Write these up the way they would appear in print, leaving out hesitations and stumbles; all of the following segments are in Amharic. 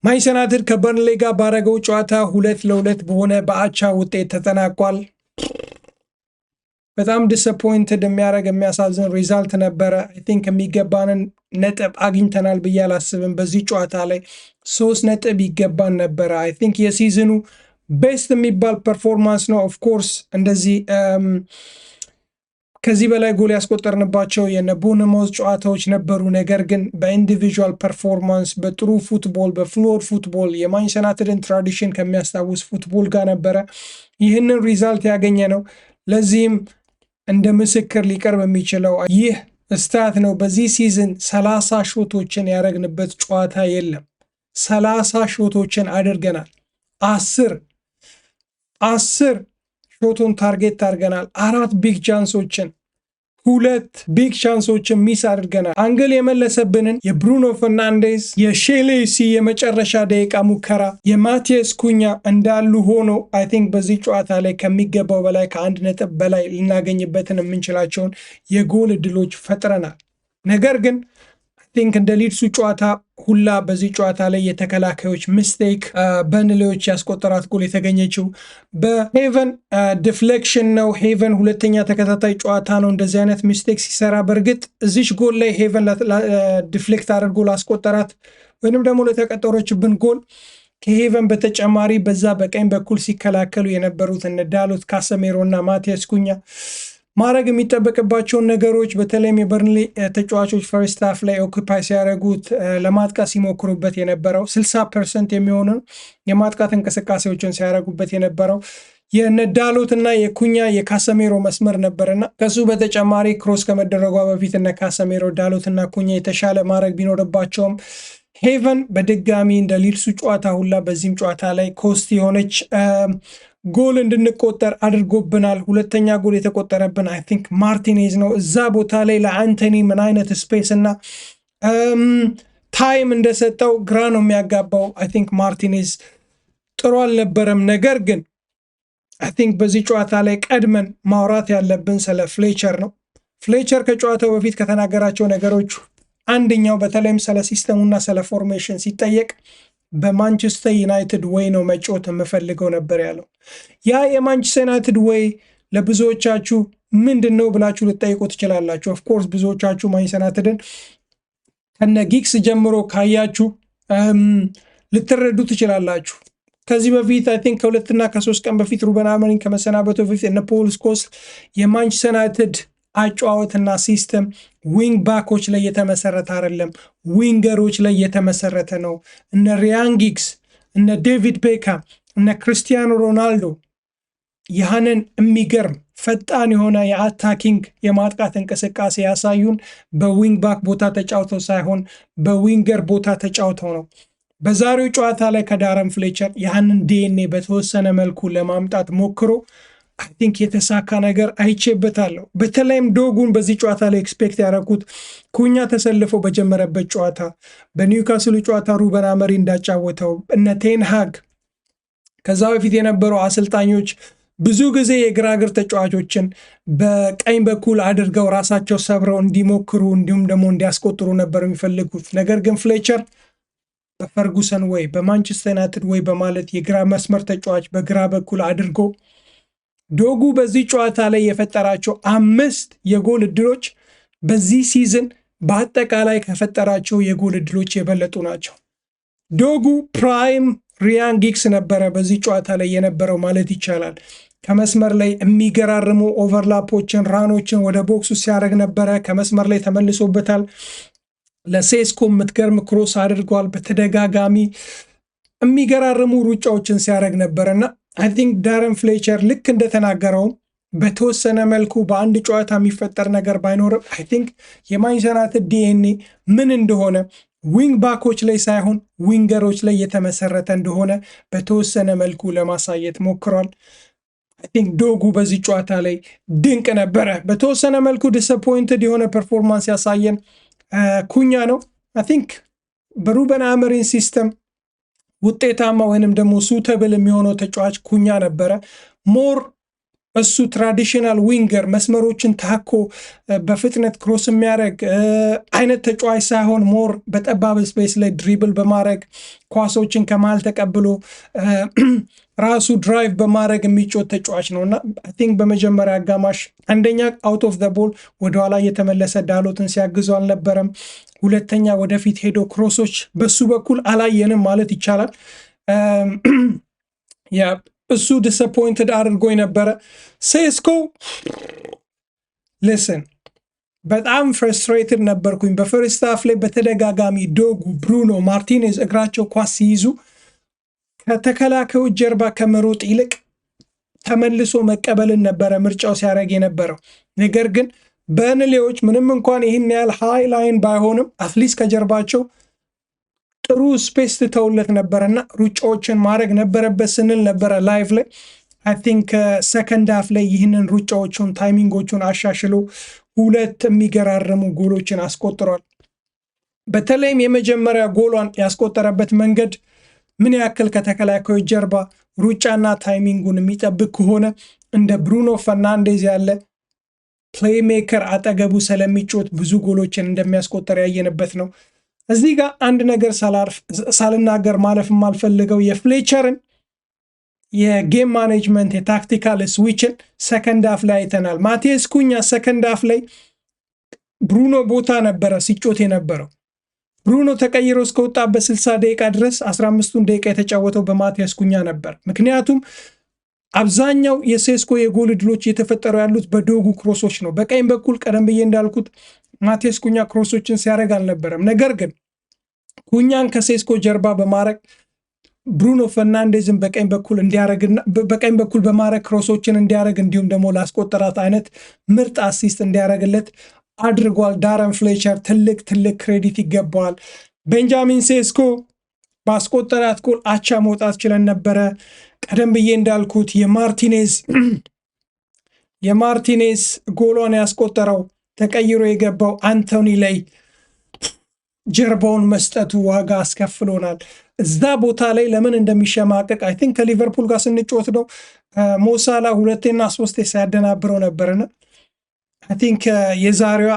ማንቸስተር ዩናይትድ ከበርንሌይ ጋር ባደረገው ጨዋታ 2-2 በሆነ በአቻ ውጤት ተጠናቋል። በጣም ዲስአፖይንትድ የሚያሳዝን ሪዛልት ነበረ። አይ ቲንክ የሚገባንን ነጥብ አግኝተናል ብዬ አላስብም። በዚህ ጨዋታ ላይ 3 ነጥብ ይገባን ነበረ። አይ ቲንክ የሲዝኑ ቤስት የሚባል ፐርፎርማንስ ነው። ኦፍኮርስ እንደዚህ ከዚህ በላይ ጎል ያስቆጠርንባቸው የቦርንማውዝ ጨዋታዎች ነበሩ። ነገር ግን በኢንዲቪዥዋል ፐርፎርማንስ በጥሩ ፉትቦል በፍሎር ፉትቦል የማንቸስተር ዩናይትድን ትራዲሽን ከሚያስታውስ ፉትቦል ጋር ነበረ ይህንን ሪዛልት ያገኘ ነው። ለዚህም እንደ ምስክር ሊቀርብ የሚችለው ይህ ስታት ነው። በዚህ ሲዝን 30 ሾቶችን ያደረግንበት ጨዋታ የለም። 30 ሾቶችን አድርገናል። 10 ሾቱን ታርጌት አድርገናል። 4 ቢግ ቻንሶችን 2 ቢግ ቻንሶችን ሚስ አድርገናል። አንግል የመለሰብንን የብሩኖ ፈርናንዴዝ የሼሌሲ የመጨረሻ ደቂቃ ሙከራ የማቲያስ ኩኛ እንዳሉ ሆኖ አይ ቲንክ በዚህ ጨዋታ ላይ ከሚገባው በላይ ከ1 ነጥብ በላይ ልናገኝበትን የምንችላቸውን የጎል እድሎች ፈጥረናል። ነገር ግን ቲንክ እንደ ሊድሱ ጨዋታ ሁላ በዚህ ጨዋታ ላይ የተከላካዮች ሚስቴክ በርንሌዎች ያስቆጠራት ጎል የተገኘችው በሄቨን ዲፍሌክሽን ነው። ሄቨን ሁለተኛ ተከታታይ ጨዋታ ነው እንደዚህ አይነት ሚስቴክ ሲሰራ። በእርግጥ እዚች ጎል ላይ ሄቨን ዲፍሌክት አድርጎ ላስቆጠራት ወይንም ደግሞ ለተቀጠረችብን ጎል ከሄቨን በተጨማሪ በዛ በቀኝ በኩል ሲከላከሉ የነበሩት እነ ዳሎት ካሰሜሮ እና ማቲያስ ኩኛ ማድረግ የሚጠበቅባቸውን ነገሮች በተለይም የበርንሌ ተጫዋቾች ፈርስት ሃፍ ላይ ኦኩፓይ ሲያደርጉት ለማጥቃት ሲሞክሩበት የነበረው 60% የሚሆኑ የማጥቃት እንቅስቃሴዎችን ሲያደርጉበት የነበረው የነዳሎት እና የኩኛ የካሰሜሮ መስመር ነበርና ከሱ በተጨማሪ ክሮስ ከመደረጓ በፊት እነ ካሰሜሮ ዳሎት እና ኩኛ የተሻለ ማድረግ ቢኖርባቸውም ሄቨን በድጋሚ እንደ ሊድሱ ጨዋታ ሁላ በዚህም ጨዋታ ላይ ኮስት የሆነች ጎል እንድንቆጠር አድርጎብናል። ሁለተኛ ጎል የተቆጠረብን አይ ቲንክ ማርቲኔዝ ነው። እዛ ቦታ ላይ ለአንቶኒ ምን አይነት ስፔስ እና ታይም እንደሰጠው ግራ ነው የሚያጋባው። አይ ቲንክ ማርቲኔዝ ጥሩ አልነበረም። ነገር ግን አይ ቲንክ በዚህ ጨዋታ ላይ ቀድመን ማውራት ያለብን ስለ ፍሌቸር ነው። ፍሌቸር ከጨዋታው በፊት ከተናገራቸው ነገሮች አንደኛው በተለይም ስለ ሲስተሙና ስለ ፎርሜሽን ሲጠየቅ በማንቸስተር ዩናይትድ ወይ ነው መጫወት የምፈልገው ነበር ያለው። ያ የማንቸስተር ዩናይትድ ወይ ለብዙዎቻችሁ ምንድን ነው ብላችሁ ልጠይቁ ትችላላችሁ። ኦፍኮርስ ብዙዎቻችሁ ማንቸስተር ዩናይትድን ከነ ጊግስ ጀምሮ ካያችሁ ልትረዱ ትችላላችሁ። ከዚህ በፊት አይ ቲንክ ከ2 እና ከ3 ቀን በፊት ሩበን አሞሪም ከመሰናበቱ በፊት እነ ፖል ስኮልስ የማንቸስተር ዩናይትድ አጫዋወትና ሲስተም ዊንግ ባኮች ላይ የተመሰረተ አይደለም፣ ዊንገሮች ላይ የተመሰረተ ነው። እነ ሪያን ጊግስ፣ እነ ዴቪድ ቤካም፣ እነ ክርስቲያኖ ሮናልዶ ያንን የሚገርም ፈጣን የሆነ የአታኪንግ የማጥቃት እንቅስቃሴ ያሳዩን በዊንግ ባክ ቦታ ተጫውተው ሳይሆን በዊንገር ቦታ ተጫውተው ነው። በዛሬው ጨዋታ ላይ ከዳረን ፍሌቸር ያንን ዲኤንኤ በተወሰነ መልኩ ለማምጣት ሞክሮ አይ ቲንክ የተሳካ ነገር አይቼበታለሁ። በተለይም ዶጉን በዚህ ጨዋታ ላይ ኤክስፔክት ያደረኩት ኩኛ ተሰልፈው በጀመረበት ጨዋታ በኒውካስሉ ጨዋታ ሩበን አሞሪም እንዳጫወተው እነ ቴንሃግ ከዛ በፊት የነበሩ አሰልጣኞች ብዙ ጊዜ የግራ እግር ተጫዋቾችን በቀኝ በኩል አድርገው ራሳቸው ሰብረው እንዲሞክሩ እንዲሁም ደግሞ እንዲያስቆጥሩ ነበር የሚፈልጉት። ነገር ግን ፍሌቸር በፈርጉሰን ወይ በማንቸስተር ዩናይትድ ወይ በማለት የግራ መስመር ተጫዋች በግራ በኩል አድርጎ ዶጉ በዚህ ጨዋታ ላይ የፈጠራቸው 5 የጎል እድሎች በዚህ ሲዝን በአጠቃላይ ከፈጠራቸው የጎል እድሎች የበለጡ ናቸው። ዶጉ ፕራይም ሪያን ጊግስ ነበረ በዚህ ጨዋታ ላይ የነበረው ማለት ይቻላል። ከመስመር ላይ የሚገራርሙ ኦቨርላፖችን ራኖችን ወደ ቦክሱ ሲያደርግ ነበረ። ከመስመር ላይ ተመልሶበታል። ለሴስኮ የምትገርም ክሮስ አድርጓል። በተደጋጋሚ የሚገራርሙ ሩጫዎችን ሲያደርግ ነበረና አይ ቲንክ ዳረን ፍሌቸር ልክ እንደተናገረውም በተወሰነ መልኩ በአንድ ጨዋታ የሚፈጠር ነገር ባይኖርም አይ ቲንክ የማንቸስተር ዩናይትድ ዲኤንኤ ምን እንደሆነ ዊንግ ባኮች ላይ ሳይሆን ዊንገሮች ላይ የተመሰረተ እንደሆነ በተወሰነ መልኩ ለማሳየት ሞክሯል። አይ ቲንክ ዶጉ በዚህ ጨዋታ ላይ ድንቅ ነበረ። በተወሰነ መልኩ ዲስአፖይንትድ የሆነ ፐርፎርማንስ ያሳየን ኩኛ ነው። አይ ቲንክ በሩበን አሞሪም ሲስተም ውጤታማ ወይንም ደግሞ ሱተብል የሚሆነው ተጫዋች ኩኛ ነበረ። ሞር እሱ ትራዲሽናል ዊንገር መስመሮችን ታኮ በፍጥነት ክሮስ የሚያደርግ አይነት ተጫዋች ሳይሆን ሞር በጠባብ ስፔስ ላይ ድሪብል በማድረግ ኳሶችን ከመሃል ተቀብሎ ራሱ ድራይቭ በማድረግ የሚጮት ተጫዋች ነው እና አይ ቲንክ በመጀመሪያ አጋማሽ አንደኛ አውት ኦፍ ዘ ቦል ወደኋላ እየተመለሰ ዳሎትን ሲያግዙ አልነበረም። ሁለተኛ ወደፊት ሄዶ ክሮሶች በሱ በኩል አላየንም ማለት ይቻላል። እሱ ዲስአፖይንትድ አድርጎኝ ነበረ። ሴስኮ ልስን በጣም ፍረስትሬትድ ነበርኩኝ። በፈርስት ሃፍ ላይ በተደጋጋሚ ዶጉ፣ ብሩኖ ማርቲኔዝ እግራቸው ኳስ ሲይዙ ከተከላካዮች ጀርባ ከመሮጥ ይልቅ ተመልሶ መቀበልን ነበረ ምርጫው ሲያደርግ የነበረው። ነገር ግን በርንሌዎች ምንም እንኳን ይህን ያህል ሃይ ላይን ባይሆንም አትሊስት ከጀርባቸው ጥሩ ስፔስ ትተውለት ነበረና ሩጫዎችን ማድረግ ነበረበት ስንል ነበረ ላይቭ ላይ። አይ ቲንክ ሰከንድ ሃፍ ላይ ይህንን ሩጫዎቹን ታይሚንጎቹን አሻሽሎ 2 የሚገራረሙ ጎሎችን አስቆጥሯል። በተለይም የመጀመሪያ ጎሏን ያስቆጠረበት መንገድ ምን ያክል ከተከላካዮች ጀርባ ሩጫና ታይሚንጉን የሚጠብቅ ከሆነ እንደ ብሩኖ ፈርናንዴዝ ያለ ፕሌይሜከር አጠገቡ ስለሚጮት ብዙ ጎሎችን እንደሚያስቆጠር ያየንበት ነው። እዚህ ጋር አንድ ነገር ሳልናገር ማለፍ የማልፈልገው የፍሌቸርን የጌም ማኔጅመንት የታክቲካል ስዊችን ሰከንድ ሃፍ ላይ አይተናል። ማቴስ ኩኛ ሰከንድ ሃፍ ላይ ብሩኖ ቦታ ነበረ ሲጮት የነበረው። ብሩኖ ተቀይሮ እስከወጣበት 60 ደቂቃ ድረስ 15ቱን ደቂቃ የተጫወተው በማቴስ ኩኛ ነበር። ምክንያቱም አብዛኛው የሴስኮ የጎል ዕድሎች እየተፈጠሩ ያሉት በዶጉ ክሮሶች ነው። በቀኝ በኩል ቀደም ብዬ እንዳልኩት ማቴስ ኩኛ ክሮሶችን ሲያደርግ አልነበረም። ነገር ግን ኩኛን ከሴስኮ ጀርባ በማድረግ ብሩኖ ፈርናንዴዝን በቀኝ በኩል በማድረግ ክሮሶችን እንዲያደርግ እንዲሁም ደግሞ ላስቆጠራት አይነት ምርጥ አሲስት እንዲያደርግለት አድርጓል። ዳረን ፍሌቸር ትልቅ ክሬዲት ይገባዋል። ቤንጃሚን ሴስኮ ባስቆጠራት ጎል አቻ መውጣት ችለን ነበረ። ቀደም ብዬ እንዳልኩት የማርቲኔዝ ጎሏን ያስቆጠረው ተቀይሮ የገባው አንቶኒ ላይ ጀርባውን መስጠቱ ዋጋ አስከፍሎናል። እዛ ቦታ ላይ ለምን እንደሚሸማቀቅ አይ ቲንክ ከሊቨርፑል ጋር ስንጫወት ነው ሞሳላ 2ና 3 ሲያደናብረው ነበርና አይ ቲንክ የዛሬዋ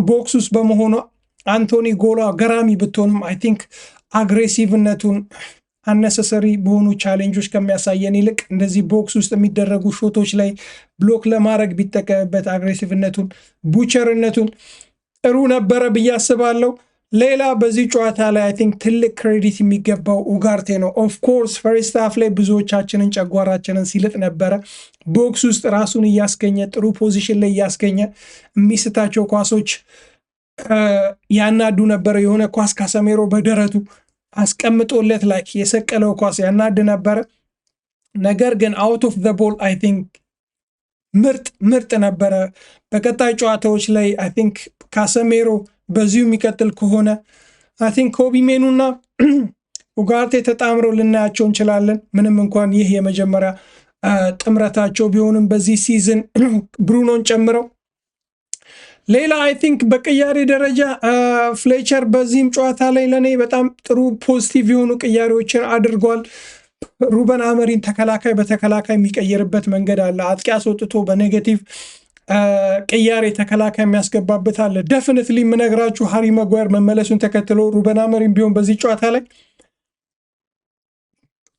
ቦክስ ውስጥ በመሆኗ አንቶኒ ጎሏ ገራሚ ብትሆንም አይ ቲንክ አግሬሲቭነቱን አነሰሰሪ በሆኑ ቻሌንጆች ከሚያሳየን ይልቅ እንደዚህ ቦክስ ውስጥ የሚደረጉ ሾቶች ላይ ብሎክ ለማድረግ ቢጠቀምበት አግሬሲቭነቱን ቡቸርነቱን ጥሩ ነበረ ብዬ አስባለሁ። ሌላ በዚህ ጨዋታ ላይ አይ ቲንክ ትልቅ ክሬዲት የሚገባው ኡጋርቴ ነው። ኦፍኮርስ ፈርስት ሃፍ ላይ ብዙዎቻችንን ጨጓራችንን ሲልጥ ነበረ። ቦክስ ውስጥ ራሱን እያስገኘ ጥሩ ፖዚሽን ላይ እያስገኘ የሚስታቸው ኳሶች ያናዱ ነበረ። የሆነ ኳስ ካሰሜሮ በደረቱ አስቀምጦለት ላይ የሰቀለው ኳስ ያናድ ነበረ። ነገር ግን አውት ኦፍ ዘ ቦል አይ ቲንክ ምርጥ ነበረ። በቀጣይ ጨዋታዎች ላይ አይ ቲንክ ካሰሜሮ በዚሁ የሚቀጥል ከሆነ አይ ቲንክ ኮቢ ሜኑና ኡጋርቴ ተጣምረው ልናያቸው እንችላለን። ምንም እንኳን ይህ የመጀመሪያ ጥምረታቸው ቢሆንም በዚህ ሲዝን ብሩኖን ጨምረው። ሌላ አይ ቲንክ በቅያሬ ደረጃ ፍሌቸር በዚህም ጨዋታ ላይ ለእኔ በጣም ጥሩ ፖዚቲቭ የሆኑ ቅያሬዎችን አድርጓል። ሩበን አሞሪም ተከላካይ በተከላካይ የሚቀይርበት መንገድ አለ። አጥቂ አስወጥቶ በኔጌቲቭ ቅያሬ ተከላካይ የሚያስገባበት አለ። ደፍኒትሊ የምነግራችሁ ሃሪ ማጓየር መመለሱን ተከትሎ ሩበን አሞሪም ቢሆን በዚህ ጨዋታ ላይ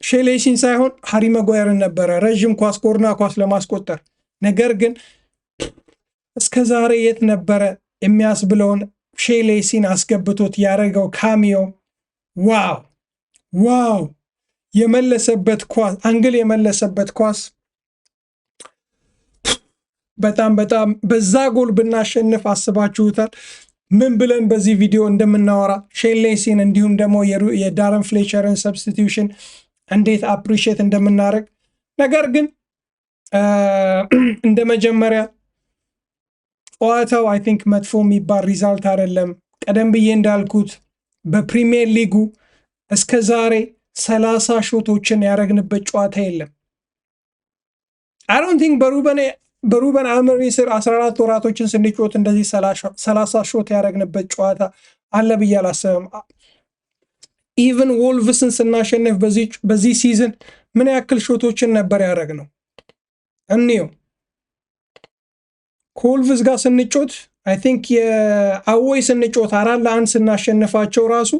ሼሌሲን ሳይሆን ሃሪ ማጓየርን ነበረ ረዥም ኳስ ኮርና ኳስ ለማስቆጠር። ነገር ግን እስከ ዛሬ የት ነበረ የሚያስብለውን ሼሌሲን አስገብቶት ያደረገው ካሚዮ ዋው የመለሰበት ኳስ አንግል የመለሰበት ኳስ በጣም በዛ ጎል ብናሸንፍ አስባችሁታል ምን ብለን በዚህ ቪዲዮ እንደምናወራ ሼሌሲን እንዲሁም ደግሞ የዳረን ፍሌቸርን ሰብስቲቲዩሽን እንዴት አፕሪሺየት እንደምናደርግ። ነገር ግን እንደ መጀመሪያ ጨዋታው አይ ቲንክ መጥፎ የሚባል ሪዛልት አይደለም። ቀደም ብዬ እንዳልኩት በፕሪሚየር ሊጉ እስከ ዛሬ 30 ሾቶችን ያደረግንበት ጨዋታ የለም። አይ ዶንት ቲንክ በሩበን አሞሪም ስር 14 ወራቶችን ስንጫወት እንደዚህ 30 ሾት ያደረግንበት ጨዋታ አለ ብዬ አላስብም። ኢቨን ወልቭስን ስናሸንፍ በዚህ ሲዝን ምን ያክል ሾቶችን ነበር ያደረግነው? እንየው። ከወልቭስ ጋር ስንጮት አይ ቲንክ የአዌይ ስንጮት 4-1 ስናሸንፋቸው ራሱ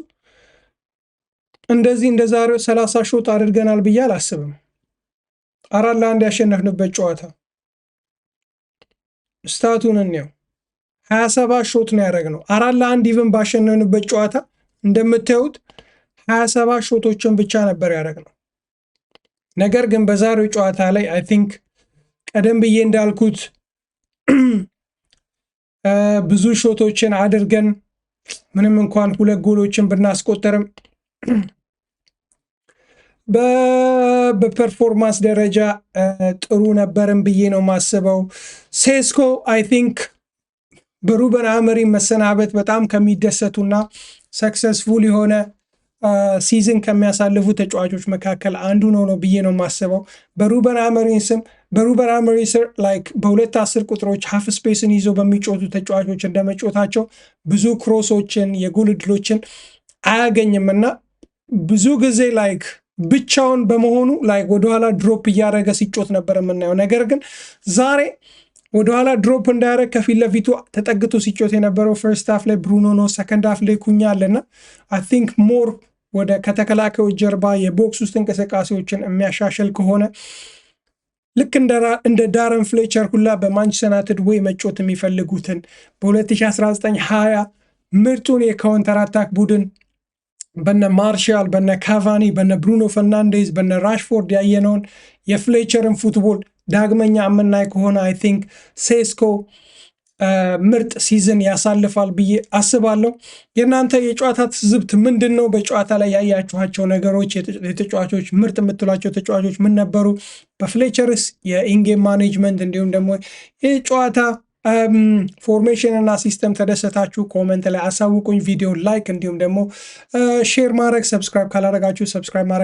እንደዚህ እንደዛሬው 30 ሾት አድርገናል ብዬ አላስብም። 4-1 ያሸነፍንበት ጨዋታ ስታቱን እንየው 27 ሾት ነው ያደረግነው። 4-1 ኢቭን ባሸነፍንበት ጨዋታ እንደምታዩት 27 ሾቶችን ብቻ ነበር ያደረግነው። ነገር ግን በዛሬው ጨዋታ ላይ አይ ቲንክ ቀደም ብዬ እንዳልኩት ብዙ ሾቶችን አድርገን ምንም እንኳን 2 ጎሎችን ብናስቆጠርም በፐርፎርማንስ ደረጃ ጥሩ ነበርን ብዬ ነው ማስበው። ሴስኮ አይ ቲንክ በሩበን አሞሪም መሰናበት በጣም ከሚደሰቱና ሰክሰስፉል የሆነ ሲዝን ከሚያሳልፉ ተጫዋቾች መካከል አንዱ ነው ብዬ ነው ማስበው። በሩበን አሞሪም ስር ላይክ በ2-10 ቁጥሮች ሃፍ ስፔስን ይዞ በሚጮቱ ተጫዋቾች እንደመጮታቸው ብዙ ክሮሶችን የጎል ዕድሎችን አያገኝምና ብዙ ጊዜ ላይክ ብቻውን በመሆኑ ላይክ ወደኋላ ድሮፕ እያደረገ ሲጮት ነበር የምናየው። ነገር ግን ዛሬ ወደኋላ ድሮፕ እንዳያደረግ ከፊት ለፊቱ ተጠግቶ ሲጮት የነበረው ፈርስት ሃፍ ላይ ብሩኖ ነው፣ ሰከንድ ሃፍ ላይ ኩኛ አለና አይ ቲንክ ሞር ወደ ከተከላካዮች ጀርባ የቦክስ ውስጥ እንቅስቃሴዎችን የሚያሻሽል ከሆነ ልክ እንደ ዳረን ፍሌቸር ሁላ በማንቸስተር ዩናይትድ ወይ መጮት የሚፈልጉትን በ2019-20 ምርጡን የካውንተር አታክ ቡድን በነ ማርሻል በነ ካቫኒ በነ ብሩኖ ፈርናንዴዝ በነ ራሽፎርድ ያየነውን የፍሌቸርን ፉትቦል ዳግመኛ የምናይ ከሆነ አይ ቲንክ ሴስኮ ምርጥ ሲዝን ያሳልፋል ብዬ አስባለሁ። የእናንተ የጨዋታ ትዝብት ምንድን ነው? በጨዋታ ላይ ያያችኋቸው ነገሮች፣ የተጫዋቾች ምርጥ የምትሏቸው ተጫዋቾች ምን ነበሩ? በፍሌቸርስ የኢንጌም ማኔጅመንት እንዲሁም ደግሞ የጨዋታ ፎርሜሽን እና ሲስተም ተደሰታችሁ? ኮመንት ላይ አሳውቁኝ። ቪዲዮ ላይክ እንዲሁም ደግሞ ሼር ማድረግ፣ ሰብስክራይብ ካላደረጋችሁ ሰብስክራይብ ማድረግ